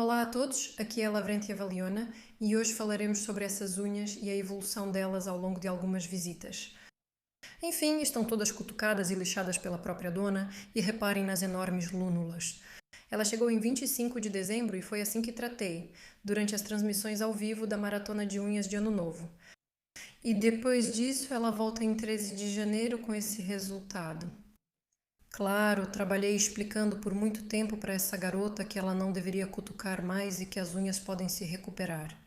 Olá a todos, aqui é a Lavrentia Valiona e hoje falaremos sobre essas unhas e a evolução delas ao longo de algumas visitas. Enfim, estão todas cutucadas e lixadas pela própria dona e reparem nas enormes lúnulas. Ela chegou em 25 de dezembro e foi assim que tratei, durante as transmissões ao vivo da Maratona de Unhas de Ano Novo. E depois disso ela volta em 13 de janeiro com esse resultado. Claro, trabalhei explicando por muito tempo para essa garota que ela não deveria cutucar mais e que as unhas podem se recuperar.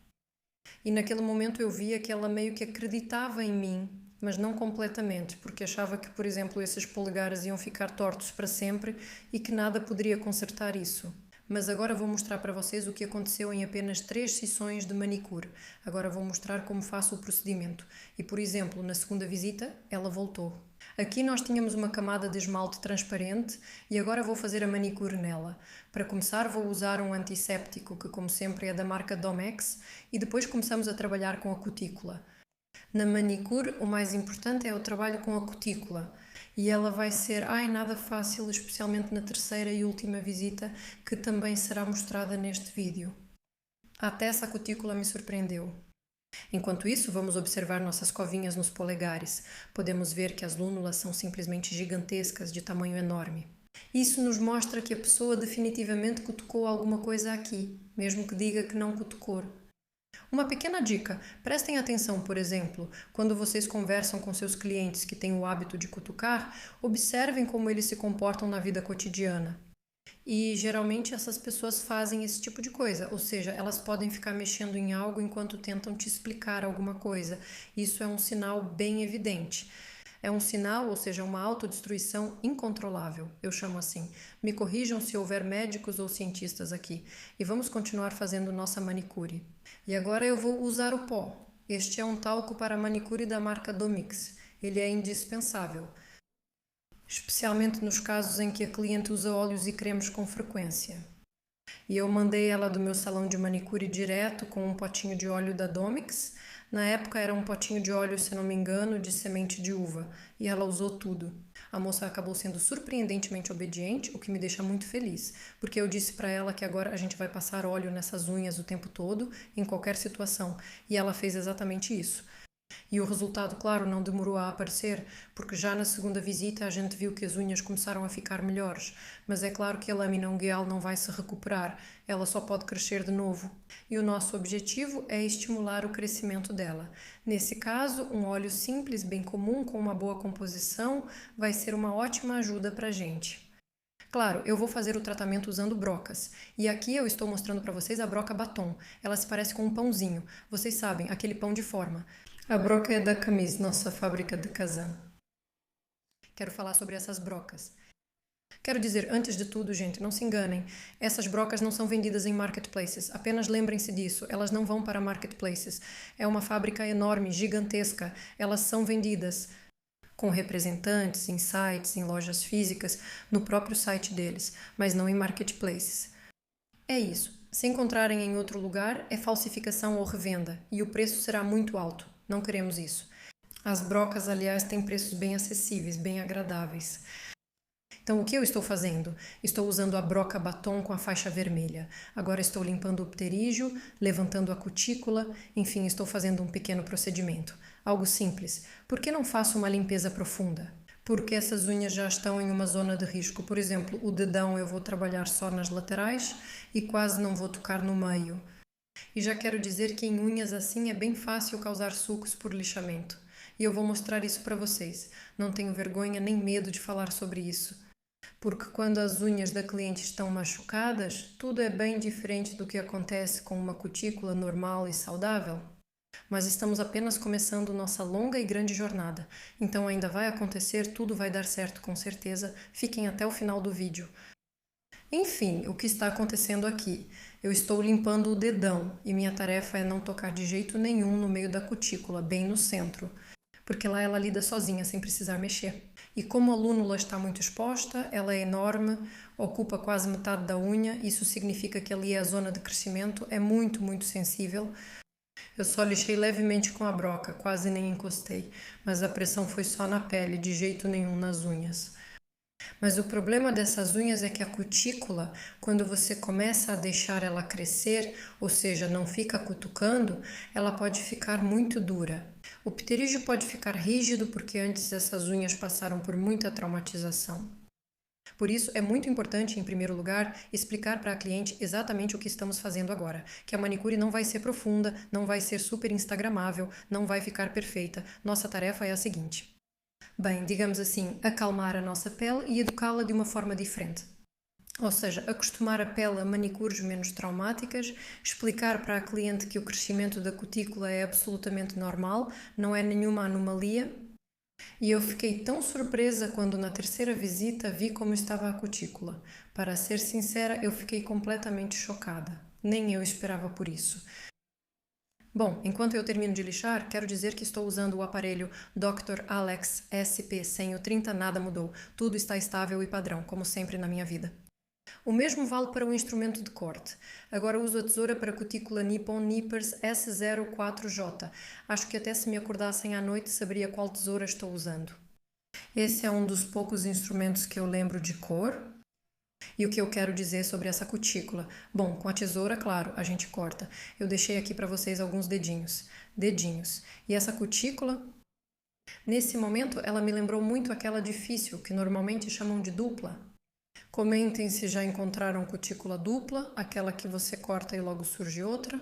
E naquele momento eu via que ela meio que acreditava em mim, mas não completamente, porque achava que, por exemplo, esses polegares iam ficar tortos para sempre e que nada poderia consertar isso. Mas agora vou mostrar para vocês o que aconteceu em apenas 3 sessões de manicure. Agora vou mostrar como faço o procedimento. E, por exemplo, na segunda visita, ela voltou. Aqui nós tínhamos uma camada de esmalte transparente e agora vou fazer a manicure nela. Para começar vou usar um antisséptico que, como sempre, é da marca Domex e depois começamos a trabalhar com a cutícula. Na manicure o mais importante é o trabalho com a cutícula e ela vai ser nada fácil, especialmente na terceira e última visita, que também será mostrada neste vídeo. Até essa cutícula me surpreendeu. Enquanto isso, vamos observar nossas covinhas nos polegares. Podemos ver que as lúnulas são simplesmente gigantescas, de tamanho enorme. Isso nos mostra que a pessoa definitivamente cutucou alguma coisa aqui, mesmo que diga que não cutucou. Uma pequena dica: prestem atenção, por exemplo, quando vocês conversam com seus clientes que têm o hábito de cutucar, observem como eles se comportam na vida cotidiana. E geralmente essas pessoas fazem esse tipo de coisa, ou seja, elas podem ficar mexendo em algo enquanto tentam te explicar alguma coisa. Isso é um sinal bem evidente. É um sinal, ou seja, uma autodestruição incontrolável, eu chamo assim. Me corrijam se houver médicos ou cientistas aqui. E vamos continuar fazendo nossa manicure. E agora eu vou usar o pó. Este é um talco para manicure da marca Domix. Ele é indispensável, especialmente nos casos em que a cliente usa óleos e cremes com frequência. E eu mandei ela do meu salão de manicure direto com um potinho de óleo da Domix. Na época era um potinho de óleo, se não me engano, de semente de uva, e ela usou tudo. A moça acabou sendo surpreendentemente obediente, o que me deixa muito feliz, porque eu disse para ela que agora a gente vai passar óleo nessas unhas o tempo todo, em qualquer situação, e ela fez exatamente isso. E o resultado, claro, não demorou a aparecer, porque já na segunda visita a gente viu que as unhas começaram a ficar melhores, mas é claro que a lâmina ungueal não vai se recuperar, ela só pode crescer de novo. E o nosso objetivo é estimular o crescimento dela. Nesse caso, um óleo simples, bem comum, com uma boa composição, vai ser uma ótima ajuda para a gente. Claro, eu vou fazer o tratamento usando brocas. E aqui eu estou mostrando para vocês a broca batom. Ela se parece com um pãozinho. Vocês sabem, aquele pão de forma. A broca é da Camise, nossa fábrica de Kazan. Quero falar sobre essas brocas. Quero dizer, antes de tudo, gente, não se enganem. Essas brocas não são vendidas em marketplaces. Apenas lembrem-se disso. Elas não vão para marketplaces. É uma fábrica enorme, gigantesca. Elas são vendidas com representantes, em sites, em lojas físicas, no próprio site deles, mas não em marketplaces. É isso. Se encontrarem em outro lugar, é falsificação ou revenda, e o preço será muito alto. Não queremos isso. As brocas, aliás, têm preços bem acessíveis, bem agradáveis. Então, o que eu estou fazendo? Estou usando a broca batom com a faixa vermelha. Agora estou limpando o pterígio, levantando a cutícula, enfim, estou fazendo um pequeno procedimento. Algo simples. Por que não faço uma limpeza profunda? Porque essas unhas já estão em uma zona de risco. Por exemplo, o dedão eu vou trabalhar só nas laterais e quase não vou tocar no meio. E já quero dizer que em unhas assim é bem fácil causar sulcos por lixamento. E eu vou mostrar isso para vocês. Não tenho vergonha nem medo de falar sobre isso. Porque quando as unhas da cliente estão machucadas, tudo é bem diferente do que acontece com uma cutícula normal e saudável. Mas estamos apenas começando nossa longa e grande jornada, então ainda vai acontecer, tudo vai dar certo com certeza, fiquem até o final do vídeo. Enfim, o que está acontecendo aqui? Eu estou limpando o dedão e minha tarefa é não tocar de jeito nenhum no meio da cutícula, bem no centro, porque lá ela lida sozinha, sem precisar mexer. E como a lúnula está muito exposta, ela é enorme, ocupa quase metade da unha, isso significa que ali é a zona de crescimento, é muito, muito sensível. Eu só lixei levemente com a broca, quase nem encostei, mas a pressão foi só na pele, de jeito nenhum nas unhas. Mas o problema dessas unhas é que a cutícula, quando você começa a deixar ela crescer, ou seja, não fica cutucando, ela pode ficar muito dura. O pterígio pode ficar rígido porque antes essas unhas passaram por muita traumatização. Por isso, é muito importante, em primeiro lugar, explicar para a cliente exatamente o que estamos fazendo agora. Que a manicure não vai ser profunda, não vai ser super instagramável, não vai ficar perfeita. Nossa tarefa é a seguinte: bem, digamos assim, acalmar a nossa pele e educá-la de uma forma diferente. Ou seja, acostumar a pele a manicures menos traumáticas, explicar para a cliente que o crescimento da cutícula é absolutamente normal, não é nenhuma anomalia. E eu fiquei tão surpresa quando na terceira visita vi como estava a cutícula. Para ser sincera, eu fiquei completamente chocada. Nem eu esperava por isso. Bom, enquanto eu termino de lixar, quero dizer que estou usando o aparelho Dr. Alex SP100 30, nada mudou. Tudo está estável e padrão, como sempre na minha vida. O mesmo vale para o instrumento de corte. Agora uso a tesoura para cutícula Nippon Nippers S04J. Acho que até se me acordassem à noite saberia qual tesoura estou usando. Esse é um dos poucos instrumentos que eu lembro de cor. E o que eu quero dizer sobre essa cutícula? Bom, com a tesoura, claro, a gente corta. Eu deixei aqui para vocês alguns dedinhos. Dedinhos. E essa cutícula, nesse momento, ela me lembrou muito aquela difícil, que normalmente chamam de dupla. Comentem se já encontraram cutícula dupla, aquela que você corta e logo surge outra.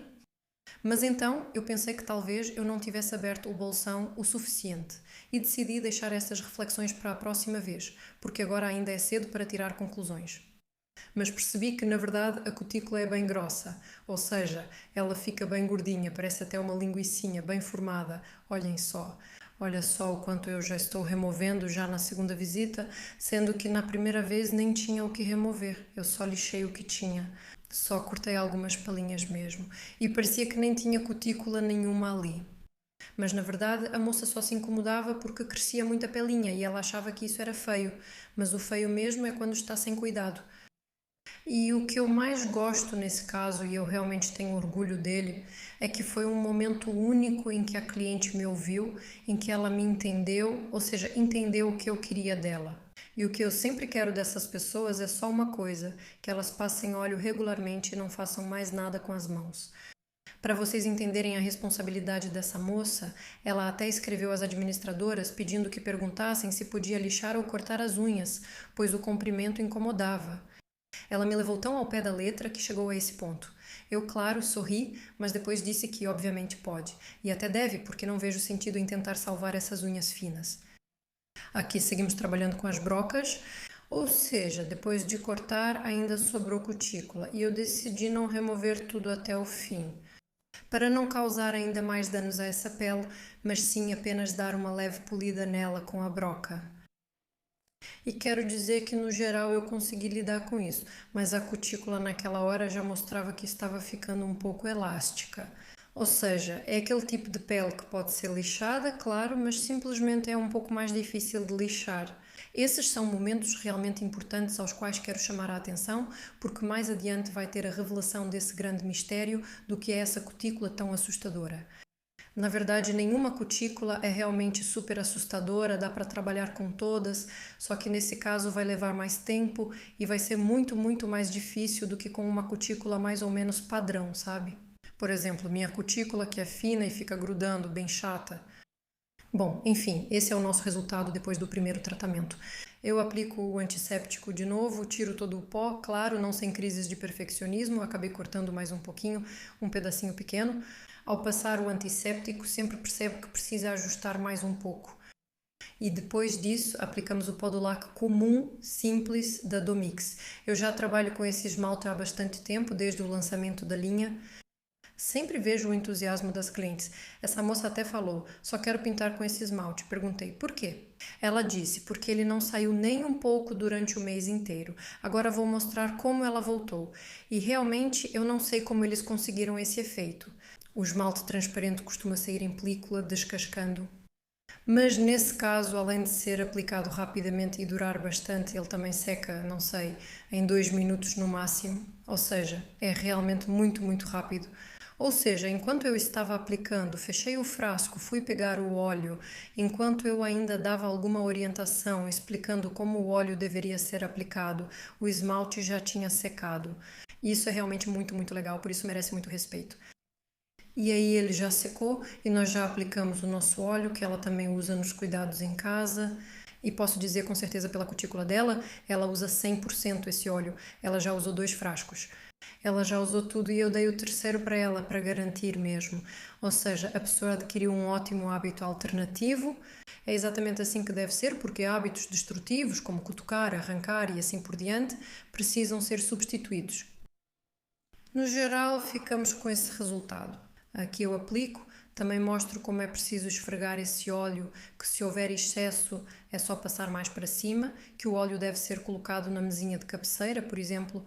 Mas então eu pensei que talvez eu não tivesse aberto o bolsão o suficiente e decidi deixar essas reflexões para a próxima vez, porque agora ainda é cedo para tirar conclusões. Mas percebi que na verdade a cutícula é bem grossa, ou seja, ela fica bem gordinha, parece até uma linguicinha bem formada. Olhem só. Olha só o quanto eu já estou removendo já na segunda visita, sendo que na primeira vez nem tinha o que remover, eu só lixei o que tinha. Só cortei algumas palhinhas mesmo. E parecia que nem tinha cutícula nenhuma ali. Mas na verdade a moça só se incomodava porque crescia muita pelinha e ela achava que isso era feio. Mas o feio mesmo é quando está sem cuidado. E o que eu mais gosto nesse caso, e eu realmente tenho orgulho dele, é que foi um momento único em que a cliente me ouviu, em que ela me entendeu, ou seja, entendeu o que eu queria dela. E o que eu sempre quero dessas pessoas é só uma coisa, que elas passem óleo regularmente e não façam mais nada com as mãos. Para vocês entenderem a responsabilidade dessa moça, ela até escreveu às administradoras pedindo que perguntassem se podia lixar ou cortar as unhas, pois o comprimento incomodava. Ela me levou tão ao pé da letra que chegou a esse ponto. Eu, claro, sorri, mas depois disse que obviamente pode. E até deve, porque não vejo sentido em tentar salvar essas unhas finas. Aqui seguimos trabalhando com as brocas, ou seja, depois de cortar ainda sobrou cutícula e eu decidi não remover tudo até o fim. Para não causar ainda mais danos a essa pele, mas sim apenas dar uma leve polida nela com a broca. E quero dizer que no geral eu consegui lidar com isso, mas a cutícula naquela hora já mostrava que estava ficando um pouco elástica. Ou seja, é aquele tipo de pele que pode ser lixada, claro, mas simplesmente é um pouco mais difícil de lixar. Esses são momentos realmente importantes aos quais quero chamar a atenção, porque mais adiante vai ter a revelação desse grande mistério do que é essa cutícula tão assustadora. Na verdade, nenhuma cutícula é realmente super assustadora, dá para trabalhar com todas, só que nesse caso vai levar mais tempo e vai ser muito, muito mais difícil do que com uma cutícula mais ou menos padrão, sabe? Por exemplo, minha cutícula que é fina e fica grudando, bem chata. Bom, enfim, esse é o nosso resultado depois do primeiro tratamento. Eu aplico o antisséptico de novo, tiro todo o pó, claro, não sem crises de perfeccionismo, acabei cortando mais um pouquinho, um pedacinho pequeno. Ao passar o antisséptico, sempre percebo que precisa ajustar mais um pouco. E depois disso, aplicamos o pó do laque comum, simples, da Domix. Eu já trabalho com esse esmalte há bastante tempo, desde o lançamento da linha. Sempre vejo o entusiasmo das clientes. Essa moça até falou, só quero pintar com esse esmalte. Perguntei, por quê? Ela disse, porque ele não saiu nem um pouco durante o mês inteiro. Agora vou mostrar como ela voltou. E realmente eu não sei como eles conseguiram esse efeito. O esmalte transparente costuma sair em película, descascando. Mas nesse caso, além de ser aplicado rapidamente e durar bastante, ele também seca, não sei, em 2 minutos no máximo. Ou seja, é realmente muito, muito rápido. Ou seja, enquanto eu estava aplicando, fechei o frasco, fui pegar o óleo, enquanto eu ainda dava alguma orientação explicando como o óleo deveria ser aplicado, o esmalte já tinha secado. E isso é realmente muito, muito legal, por isso merece muito respeito. E aí ele já secou e nós já aplicamos o nosso óleo, que ela também usa nos cuidados em casa. E posso dizer com certeza pela cutícula dela, ela usa 100% esse óleo. Ela já usou 2 frascos. Ela já usou tudo e eu dei o terceiro para ela, para garantir mesmo. Ou seja, a pessoa adquiriu um ótimo hábito alternativo. É exatamente assim que deve ser, porque hábitos destrutivos, como cutucar, arrancar e assim por diante, precisam ser substituídos. No geral, ficamos com esse resultado. Aqui eu aplico, também mostro como é preciso esfregar esse óleo, que se houver excesso é só passar mais para cima, que o óleo deve ser colocado na mesinha de cabeceira, por exemplo.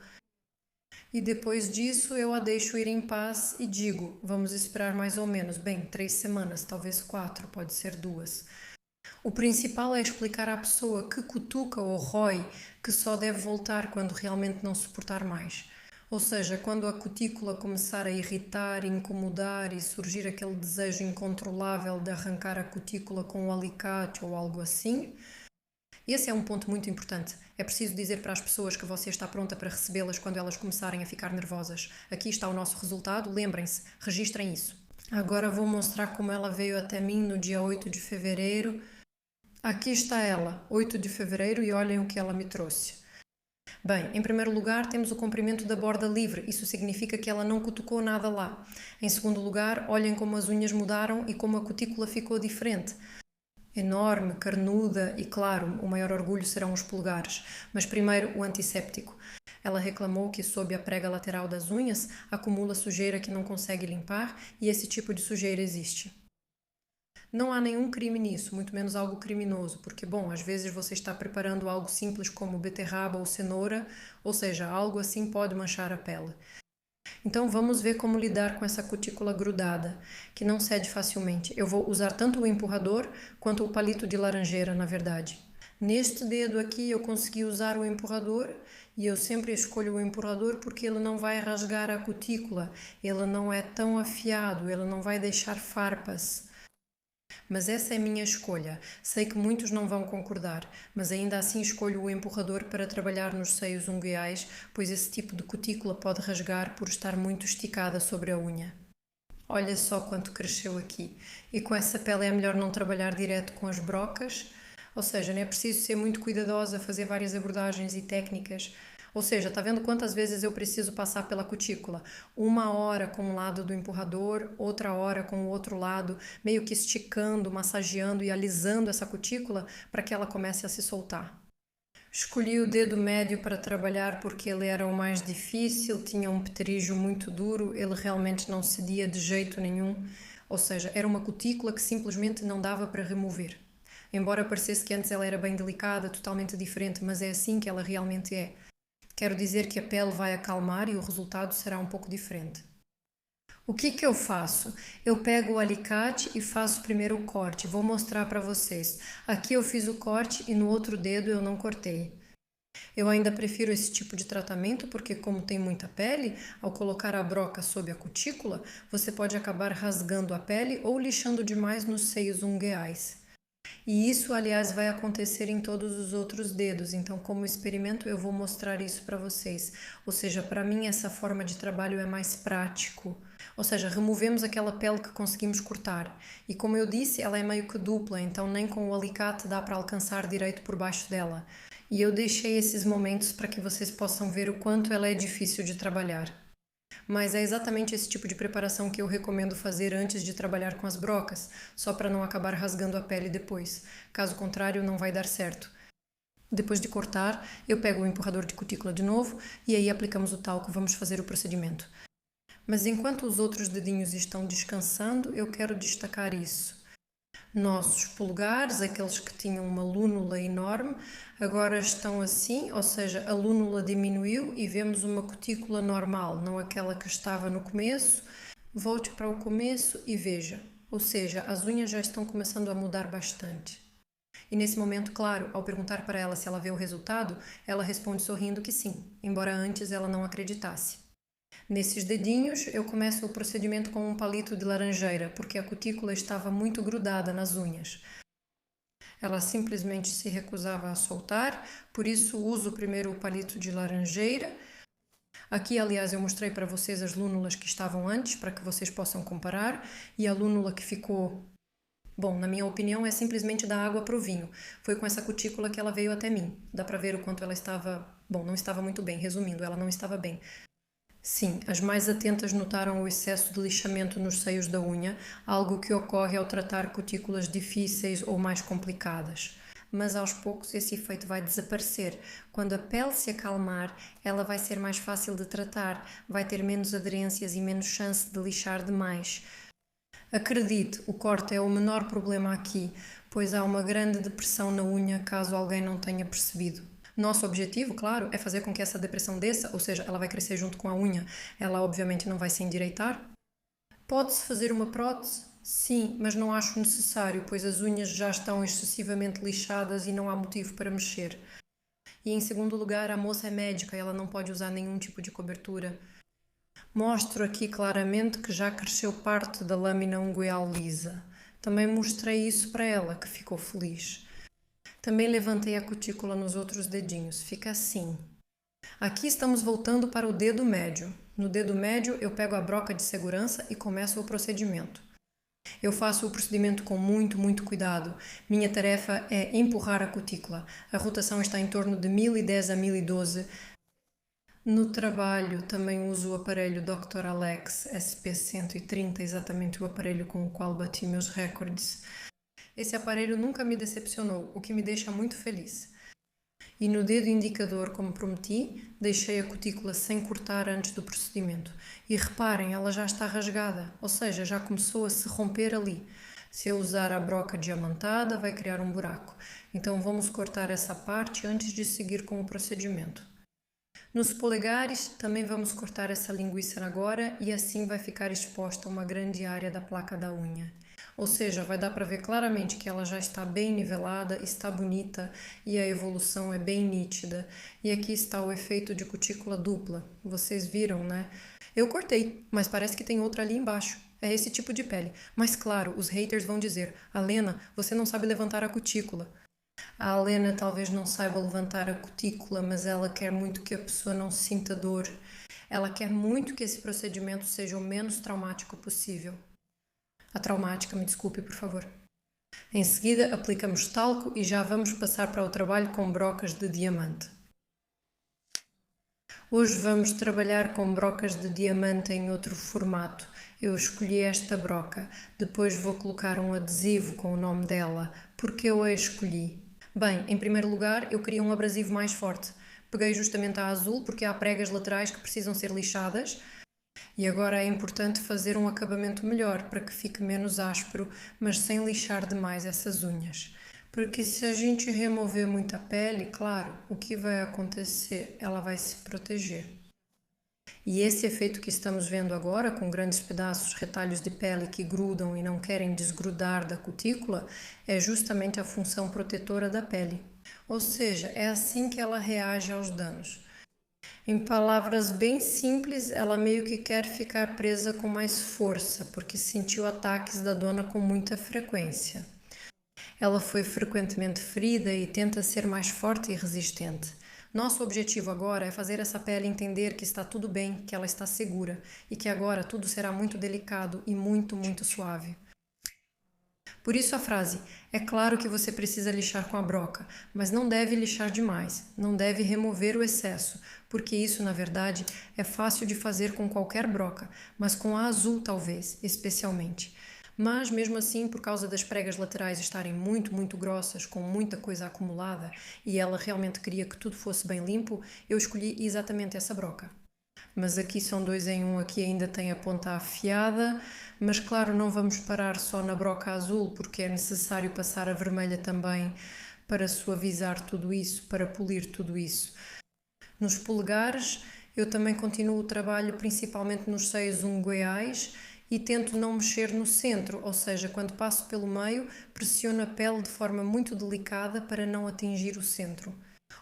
E depois disso eu a deixo ir em paz e digo, vamos esperar mais ou menos, 3 semanas, talvez 4, pode ser 2. O principal é explicar à pessoa que cutuca ou rói que só deve voltar quando realmente não suportar mais. Ou seja, quando a cutícula começar a irritar, incomodar e surgir aquele desejo incontrolável de arrancar a cutícula com um alicate ou algo assim. Esse é um ponto muito importante. É preciso dizer para as pessoas que você está pronta para recebê-las quando elas começarem a ficar nervosas. Aqui está o nosso resultado, lembrem-se, registrem isso. Agora vou mostrar como ela veio até mim no dia 8 de fevereiro. Aqui está ela, 8 de fevereiro, e olhem o que ela me trouxe. Bem, em primeiro lugar, temos o comprimento da borda livre. Isso significa que ela não cutucou nada lá. Em segundo lugar, olhem como as unhas mudaram e como a cutícula ficou diferente. Enorme, carnuda e, claro, o maior orgulho serão os polegares. Mas primeiro, o antisséptico. Ela reclamou que sob a prega lateral das unhas acumula sujeira que não consegue limpar e esse tipo de sujeira existe. Não há nenhum crime nisso, muito menos algo criminoso, porque, bom, às vezes você está preparando algo simples como beterraba ou cenoura, ou seja, algo assim pode manchar a pele. Então vamos ver como lidar com essa cutícula grudada, que não cede facilmente. Eu vou usar tanto o empurrador quanto o palito de laranjeira, na verdade. Neste dedo aqui eu consegui usar o empurrador e eu sempre escolho o empurrador porque ele não vai rasgar a cutícula, ele não é tão afiado, ele não vai deixar farpas. Mas essa é a minha escolha. Sei que muitos não vão concordar, mas ainda assim escolho o empurrador para trabalhar nos seios ungueais, pois esse tipo de cutícula pode rasgar por estar muito esticada sobre a unha. Olha só quanto cresceu aqui. E com essa pele é melhor não trabalhar direto com as brocas, ou seja, não é preciso ser muito cuidadosa, fazer várias abordagens e técnicas. Ou seja, está vendo quantas vezes eu preciso passar pela cutícula? 1 hora com um lado do empurrador, outra hora com o outro lado, meio que esticando, massageando e alisando essa cutícula para que ela comece a se soltar. Escolhi o dedo médio para trabalhar porque ele era o mais difícil, tinha um pterígio muito duro, ele realmente não cedia de jeito nenhum, ou seja, era uma cutícula que simplesmente não dava para remover. Embora parecesse que antes ela era bem delicada, totalmente diferente, mas é assim que ela realmente é. Quero dizer que a pele vai acalmar e o resultado será um pouco diferente. O que eu faço? Eu pego o alicate e faço primeiro o corte. Vou mostrar para vocês. Aqui eu fiz o corte e no outro dedo eu não cortei. Eu ainda prefiro esse tipo de tratamento porque, como tem muita pele, ao colocar a broca sob a cutícula, você pode acabar rasgando a pele ou lixando demais nos seios ungueais. E isso, aliás, vai acontecer em todos os outros dedos. Então, como experimento, eu vou mostrar isso para vocês. Ou seja, para mim, essa forma de trabalho é mais prático. Ou seja, removemos aquela pele que conseguimos cortar. E como eu disse, ela é meio que dupla, então nem com o alicate dá para alcançar direito por baixo dela. E eu deixei esses momentos para que vocês possam ver o quanto ela é difícil de trabalhar. Mas é exatamente esse tipo de preparação que eu recomendo fazer antes de trabalhar com as brocas, só para não acabar rasgando a pele depois. Caso contrário, não vai dar certo. Depois de cortar, eu pego o empurrador de cutícula de novo e aí aplicamos o talco, vamos fazer o procedimento. Mas enquanto os outros dedinhos estão descansando, eu quero destacar isso. Nossos polegares, aqueles que tinham uma lúnula enorme, agora estão assim, ou seja, a lúnula diminuiu e vemos uma cutícula normal, não aquela que estava no começo. Volte para o começo e veja, ou seja, as unhas já estão começando a mudar bastante. E nesse momento, claro, ao perguntar para ela se ela vê o resultado, ela responde sorrindo que sim, embora antes ela não acreditasse. Nesses dedinhos, eu começo o procedimento com um palito de laranjeira, porque a cutícula estava muito grudada nas unhas. Ela simplesmente se recusava a soltar, por isso uso primeiro o palito de laranjeira. Aqui, aliás, eu mostrei para vocês as lúnulas que estavam antes, para que vocês possam comparar, e a lúnula que ficou, bom, na minha opinião, é simplesmente da água para o vinho. Foi com essa cutícula que ela veio até mim. Dá para ver o quanto ela estava, bom, não estava muito bem, resumindo, ela não estava bem. Sim, as mais atentas notaram o excesso de lixamento nos seios da unha, algo que ocorre ao tratar cutículas difíceis ou mais complicadas. Mas aos poucos esse efeito vai desaparecer. Quando a pele se acalmar, ela vai ser mais fácil de tratar, vai ter menos aderências e menos chance de lixar demais. Acredite, o corte é o menor problema aqui, pois há uma grande depressão na unha caso alguém não tenha percebido. Nosso objetivo, claro, é fazer com que essa depressão desça, ou seja, ela vai crescer junto com a unha. Ela obviamente não vai se endireitar. Pode-se fazer uma prótese? Sim, mas não acho necessário, pois as unhas já estão excessivamente lixadas e não há motivo para mexer. E em segundo lugar, a moça é médica e ela não pode usar nenhum tipo de cobertura. Mostro aqui claramente que já cresceu parte da lâmina ungueal lisa. Também mostrei isso para ela, que ficou feliz. Também levantei a cutícula nos outros dedinhos. Fica assim. Aqui estamos voltando para o dedo médio. No dedo médio, eu pego a broca de segurança e começo o procedimento. Eu faço o procedimento com muito cuidado. Minha tarefa é empurrar a cutícula. A rotação está em torno de 1010 a 1012. No trabalho também uso o aparelho Dr. Alex SP130, exatamente o aparelho com o qual bati meus recordes. Esse aparelho nunca me decepcionou, o que me deixa muito feliz. E no dedo indicador, como prometi, deixei a cutícula sem cortar antes do procedimento. E reparem, ela já está rasgada, ou seja, já começou a se romper ali. Se eu usar a broca diamantada, vai criar um buraco. Então vamos cortar essa parte antes de seguir com o procedimento. Nos polegares, também vamos cortar essa linguiça agora e assim vai ficar exposta uma grande área da placa da unha. Ou seja, vai dar para ver claramente que ela já está bem nivelada, está bonita e a evolução é bem nítida. E aqui está o efeito de cutícula dupla. Vocês viram, né? Eu cortei, mas parece que tem outra ali embaixo. É esse tipo de pele. Mas claro, os haters vão dizer: Alena, você não sabe levantar a cutícula. A Alena talvez não saiba levantar a cutícula, mas ela quer muito que a pessoa não sinta dor. Ela quer muito que esse procedimento seja o menos traumático possível. A traumática, me desculpe, por favor. Em seguida, aplicamos talco e já vamos passar para o trabalho com brocas de diamante. Hoje vamos trabalhar com brocas de diamante em outro formato. Eu escolhi esta broca. Depois vou colocar um adesivo com o nome dela. Porque eu a escolhi? Bem, em primeiro lugar, eu queria um abrasivo mais forte. Peguei justamente a azul porque há pregas laterais que precisam ser lixadas. E agora é importante fazer um acabamento melhor para que fique menos áspero, mas sem lixar demais essas unhas. Porque se a gente remover muita pele, claro, o que vai acontecer? Ela vai se proteger. E esse efeito que estamos vendo agora, com grandes pedaços, retalhos de pele que grudam e não querem desgrudar da cutícula, é justamente a função protetora da pele. Ou seja, é assim que ela reage aos danos. Em palavras bem simples, ela meio que quer ficar presa com mais força, porque sentiu ataques da dona com muita frequência. Ela foi frequentemente ferida e tenta ser mais forte e resistente. Nosso objetivo agora é fazer essa pele entender que está tudo bem, que ela está segura e que agora tudo será muito delicado e muito suave. Por isso a frase: é claro que você precisa lixar com a broca, mas não deve lixar demais, não deve remover o excesso, porque isso, na verdade, é fácil de fazer com qualquer broca, mas com a azul talvez, especialmente. Mas, mesmo assim, por causa das pregas laterais estarem muito grossas, com muita coisa acumulada, e ela realmente queria que tudo fosse bem limpo, eu escolhi exatamente essa broca. Mas aqui são 2 em 1, aqui ainda tem a ponta afiada, mas claro, não vamos parar só na broca azul, porque é necessário passar a vermelha também para suavizar tudo isso, para polir tudo isso. Nos polegares, eu também continuo o trabalho principalmente nos seios ungueais e tento não mexer no centro, ou seja, quando passo pelo meio, pressiono a pele de forma muito delicada para não atingir o centro.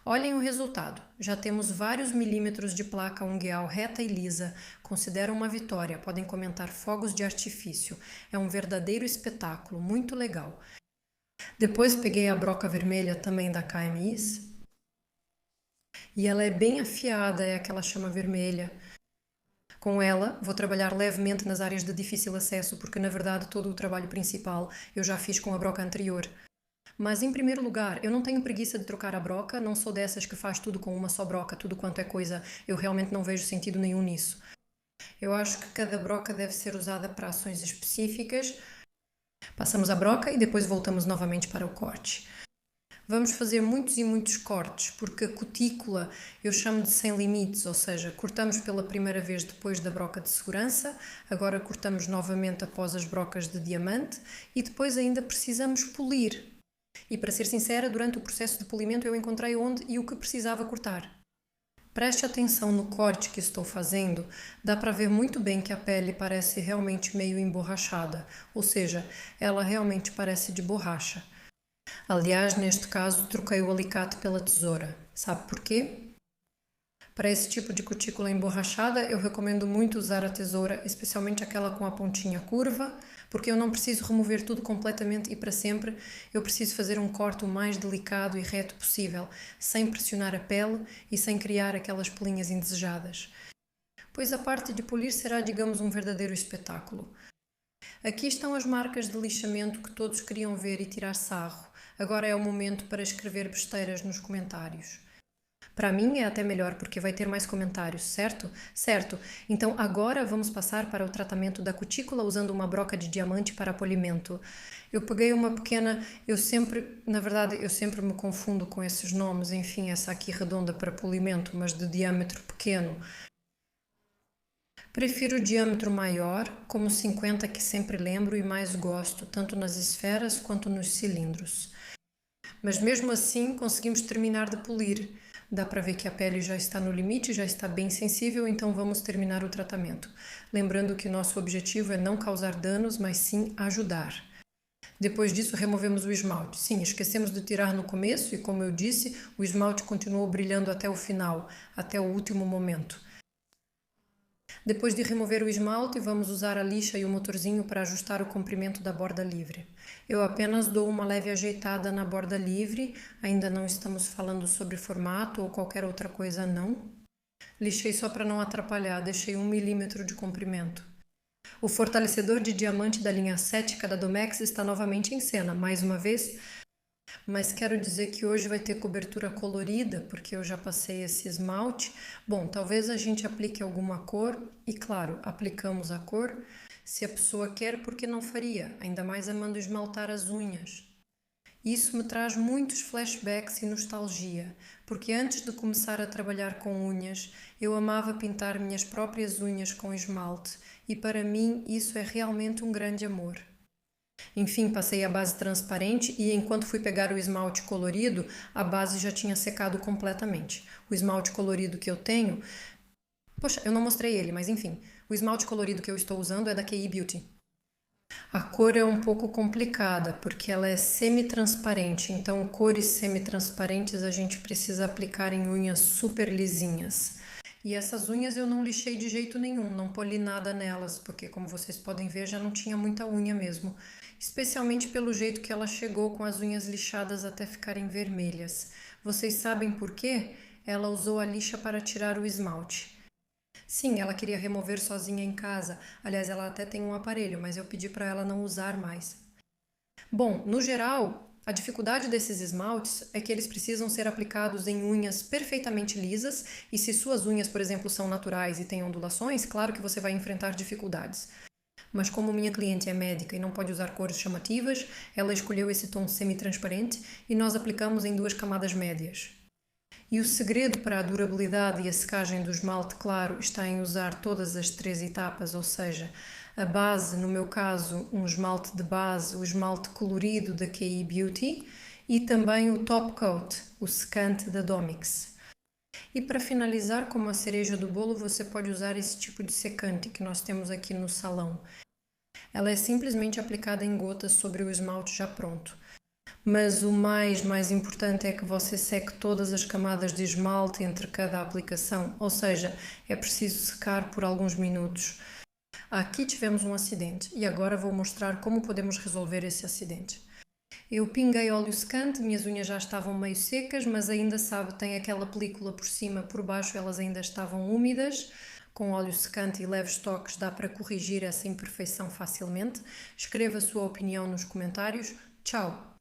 Olhem o resultado. Já temos vários milímetros de placa ungueal reta e lisa. Considero uma vitória. Podem comentar fogos de artifício. É um verdadeiro espetáculo, muito legal. Depois peguei a broca vermelha também da KMIs. E ela é bem afiada, é aquela chama vermelha. Com ela, vou trabalhar levemente nas áreas de difícil acesso, porque na verdade todo o trabalho principal eu já fiz com a broca anterior. Mas em primeiro lugar, eu não tenho preguiça de trocar a broca, não sou dessas que faz tudo com uma só broca, tudo quanto é coisa, eu realmente não vejo sentido nenhum nisso. Eu acho que cada broca deve ser usada para ações específicas. Passamos a broca e depois voltamos novamente para o corte. Vamos fazer muitos e muitos cortes, porque a cutícula eu chamo de sem limites, ou seja, cortamos pela primeira vez depois da broca de segurança, agora cortamos novamente após as brocas de diamante e depois ainda precisamos polir. E para ser sincera, durante o processo de polimento eu encontrei onde e o que precisava cortar. Preste atenção no corte que estou fazendo, dá para ver muito bem que a pele parece realmente meio emborrachada, ou seja, ela realmente parece de borracha. Aliás, neste caso, troquei o alicate pela tesoura. Sabe por quê? Para esse tipo de cutícula emborrachada, eu recomendo muito usar a tesoura, especialmente aquela com a pontinha curva, porque eu não preciso remover tudo completamente e para sempre, eu preciso fazer um corte o mais delicado e reto possível, sem pressionar a pele e sem criar aquelas pelinhas indesejadas. Pois a parte de polir será, digamos, um verdadeiro espetáculo. Aqui estão as marcas de lixamento que todos queriam ver e tirar sarro. Agora é o momento para escrever besteiras nos comentários. Para mim é até melhor porque vai ter mais comentários, certo? Certo. Então agora vamos passar para o tratamento da cutícula usando uma broca de diamante para polimento. Eu peguei uma pequena, na verdade eu sempre me confundo com esses nomes, enfim, essa aqui redonda para polimento, mas de diâmetro pequeno. Prefiro o diâmetro maior, como 50 que sempre lembro e mais gosto, tanto nas esferas quanto nos cilindros. Mas mesmo assim conseguimos terminar de polir. Dá para ver que a pele já está no limite, já está bem sensível, então vamos terminar o tratamento. Lembrando que nosso objetivo é não causar danos, mas sim ajudar. Depois disso, removemos o esmalte. Sim, esquecemos de tirar no começo e, como eu disse, o esmalte continuou brilhando até o final, até o último momento. Depois de remover o esmalte, vamos usar a lixa e o motorzinho para ajustar o comprimento da borda livre. Eu apenas dou uma leve ajeitada na borda livre, ainda não estamos falando sobre formato ou qualquer outra coisa não. Lixei só para não atrapalhar, deixei 1 milímetro de comprimento. O fortalecedor de diamante da linha cética da Domex está novamente em cena, mais uma vez, mas quero dizer que hoje vai ter cobertura colorida, porque eu já passei esse esmalte. Bom, talvez a gente aplique alguma cor e, claro, aplicamos a cor se a pessoa quer, porque não faria, ainda mais amando esmaltar as unhas. Isso me traz muitos flashbacks e nostalgia, porque antes de começar a trabalhar com unhas, eu amava pintar minhas próprias unhas com esmalte e para mim isso é realmente um grande amor. Enfim, passei a base transparente e enquanto fui pegar o esmalte colorido, a base já tinha secado completamente. O esmalte colorido que eu tenho... Poxa, eu não mostrei ele, mas enfim. O esmalte colorido que eu estou usando é da KE Beauty. A cor é um pouco complicada, porque ela é semi-transparente. Então, cores semi-transparentes a gente precisa aplicar em unhas super lisinhas. E essas unhas eu não lixei de jeito nenhum, não poli nada nelas, porque como vocês podem ver já não tinha muita unha mesmo. Especialmente pelo jeito que ela chegou com as unhas lixadas até ficarem vermelhas. Vocês sabem por quê? Ela usou a lixa para tirar o esmalte. Sim, ela queria remover sozinha em casa. Aliás, ela até tem um aparelho, mas eu pedi para ela não usar mais. Bom, no geral, a dificuldade desses esmaltes é que eles precisam ser aplicados em unhas perfeitamente lisas e se suas unhas, por exemplo, são naturais e têm ondulações, claro que você vai enfrentar dificuldades. Mas como minha cliente é médica e não pode usar cores chamativas, ela escolheu esse tom semi-transparente e nós aplicamos em 2 camadas médias. E o segredo para a durabilidade e a secagem do esmalte claro está em usar todas as 3 etapas, ou seja, a base, no meu caso, um esmalte de base, o esmalte colorido da KE Beauty e também o top coat, o secante da Domix. E para finalizar, como a cereja do bolo, você pode usar esse tipo de secante que nós temos aqui no salão. Ela é simplesmente aplicada em gotas sobre o esmalte já pronto. mas o mais importante é que você seque todas as camadas de esmalte entre cada aplicação, ou seja, é preciso secar por alguns minutos. Aqui tivemos um acidente e agora vou mostrar como podemos resolver esse acidente. Eu pinguei óleo secante, minhas unhas já estavam meio secas, mas ainda sabe, tem aquela película por cima, por baixo elas ainda estavam úmidas. Com óleo secante e leves toques dá para corrigir essa imperfeição facilmente. Escreva a sua opinião nos comentários. Tchau!